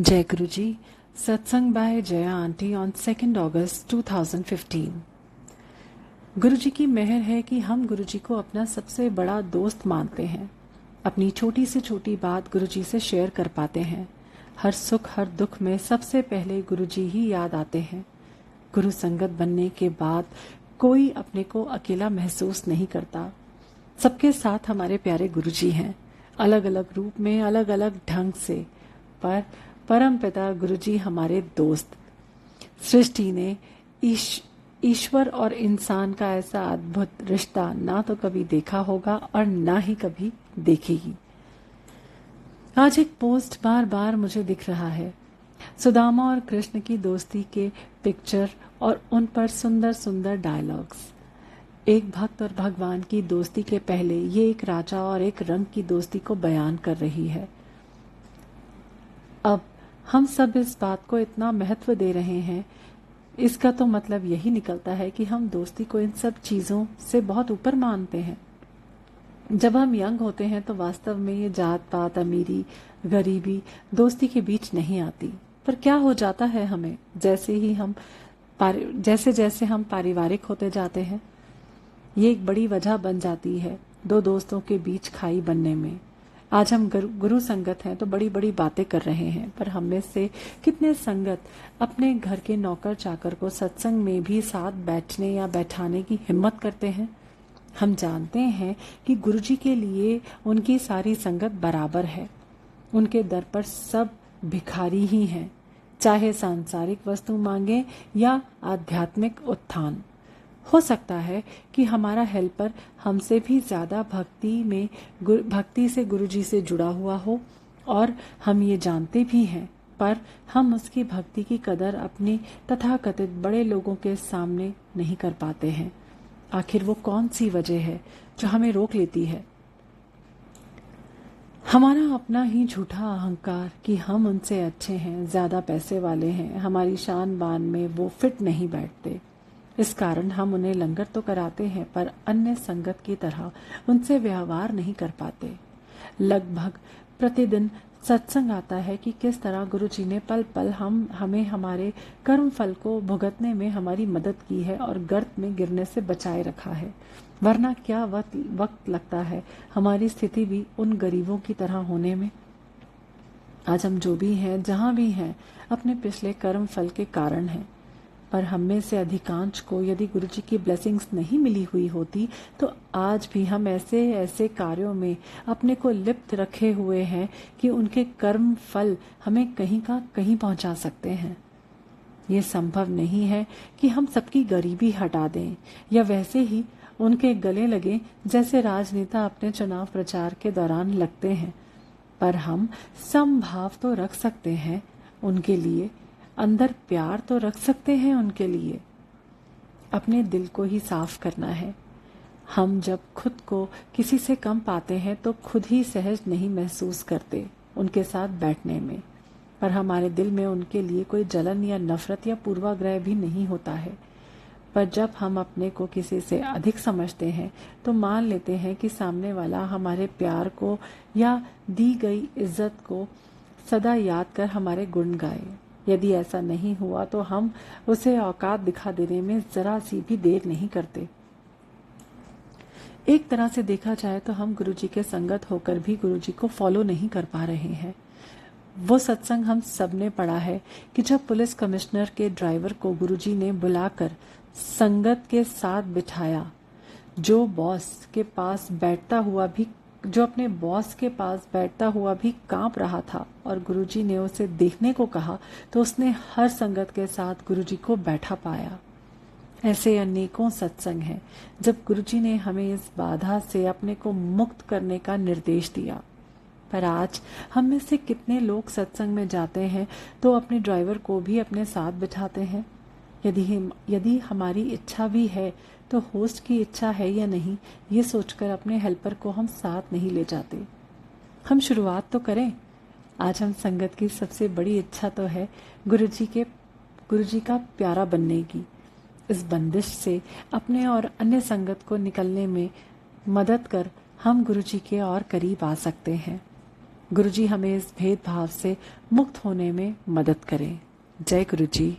जय गुरु जी। सत्संग bye Jaya aunty on 2 अगस्त 2015। गुरु जी की मेहर है कि हम गुरु जी को अपना सबसे बड़ा दोस्त मानते हैं। अपनी छोटी से छोटी बात गुरु जी से शेयर कर पाते हैं। हर सुख हर दुख में सबसे पहले गुरु जी ही याद आते हैं। गुरु संगत बनने के बाद कोई अपने को अकेला महसूस नहीं करता। सबके साथ हमारे प्यारे गुरु जी हैं, अलग अलग रूप में, अलग अलग ढंग से, पर परम पिता गुरु जी हमारे दोस्त। सृष्टि ने ईश्वर और इंसान का ऐसा अद्भुत रिश्ता ना तो कभी देखा होगा और ना ही कभी देखेगी। आज एक पोस्ट बार बार मुझे दिख रहा है, सुदामा और कृष्ण की दोस्ती के पिक्चर और उन पर सुंदर सुंदर डायलॉग्स। एक भक्त और भगवान की दोस्ती के पहले ये एक राजा और एक रंग की दोस्ती को बयान कर रही है। अब हम सब इस बात को इतना महत्व दे रहे हैं, इसका तो मतलब यही निकलता है कि हम दोस्ती को इन सब चीजों से बहुत ऊपर मानते हैं। जब हम यंग होते हैं तो वास्तव में ये जात पात, अमीरी गरीबी दोस्ती के बीच नहीं आती। पर क्या हो जाता है हमें जैसे जैसे हम पारिवारिक होते जाते हैं, ये एक बड़ी वजह बन जाती है दो दोस्तों के बीच खाई बनने में। आज हम गुरु संगत हैं तो बड़ी बड़ी बातें कर रहे हैं, पर हम में से कितने संगत अपने घर के नौकर चाकर को सत्संग में भी साथ बैठने या बैठाने की हिम्मत करते हैं। हम जानते हैं कि गुरुजी के लिए उनकी सारी संगत बराबर है। उनके दर पर सब भिखारी ही हैं, चाहे सांसारिक वस्तु मांगे या आध्यात्मिक उत्थान। हो सकता है कि हमारा हेल्पर हमसे भी ज्यादा भक्ति से गुरुजी से जुड़ा हुआ हो और हम ये जानते भी हैं, पर हम उसकी भक्ति की कदर अपने तथाकथित बड़े लोगों के सामने नहीं कर पाते हैं। आखिर वो कौन सी वजह है जो हमें रोक लेती है? हमारा अपना ही झूठा अहंकार कि हम उनसे अच्छे हैं, ज्यादा पैसे वाले हैं, हमारी शान बान में वो फिट नहीं बैठते। इस कारण हम उन्हें लंगर तो कराते हैं, पर अन्य संगत की तरह उनसे व्यवहार नहीं कर पाते। लगभग प्रतिदिन सत्संग आता है कि किस तरह गुरुजी ने पल पल हमें हमारे कर्म फल को भुगतने में हमारी मदद की है और गर्त में गिरने से बचाए रखा है। वरना क्या वक्त लगता है हमारी स्थिति भी उन गरीबों की तरह होने में। आज हम जो भी हैं, जहां भी हैं, अपने पिछले कर्म फल के कारण हैं। पर हम में से अधिकांश को यदि गुरुजी की ब्लेसिंग्स नहीं मिली हुई होती तो आज भी हम ऐसे ऐसे कार्यों में अपने को लिप्त रखे हुए हैं कि उनके कर्म फल हमें कहीं का कहीं पहुंचा सकते हैं। ये संभव नहीं है कि हम सबकी गरीबी हटा दें या वैसे ही उनके गले लगे जैसे राजनेता अपने चुनाव प्रचार के दौरान लगते हैं। पर हम समभाव तो रख सकते हैं उनके लिए, अंदर प्यार तो रख सकते हैं उनके लिए। अपने दिल को ही साफ करना है। हम जब खुद को किसी से कम पाते हैं तो खुद ही सहज नहीं महसूस करते उनके साथ बैठने में, पर हमारे दिल में उनके लिए कोई जलन या नफरत या पूर्वाग्रह भी नहीं होता है। पर जब हम अपने को किसी से अधिक समझते हैं तो मान लेते हैं कि सामने वाला हमारे प्यार को या दी गई इज्जत को सदा याद कर हमारे गुण गाए। यदि ऐसा नहीं हुआ तो हम उसे औकात दिखा देने में जरा सी भी देर नहीं करते। एक तरह से देखा जाए तो हम गुरुजी के संगत होकर भी गुरुजी को फॉलो नहीं कर पा रहे हैं। वो सत्संग हम सब ने पढ़ा है कि जब पुलिस कमिश्नर के ड्राइवर को गुरुजी ने बुलाकर संगत के साथ बिठाया, जो अपने बॉस के पास बैठता हुआ भी कांप रहा था और गुरुजी ने उसे देखने को कहा तो उसने हर संगत के साथ गुरुजी को बैठा पाया। ऐसे अनेकों सत्संग हैं जब गुरुजी ने हमें इस बाधा से अपने को मुक्त करने का निर्देश दिया। पर आज हम में से कितने लोग सत्संग में जाते हैं तो अपने ड्राइवर को भी अपने साथ बिठाते हैं। यदि हमारी इच्छा भी है तो होस्ट की इच्छा है या नहीं, ये सोचकर अपने हेल्पर को हम साथ नहीं ले जाते। हम शुरुआत तो करें। आज हम संगत की सबसे बड़ी इच्छा तो है गुरुजी का प्यारा बनने की। इस बंदिश से अपने और अन्य संगत को निकलने में मदद कर हम गुरुजी के और करीब आ सकते हैं। गुरुजी हमें इस भेदभाव से मुक्त होने में मदद करें। जय गुरुजी।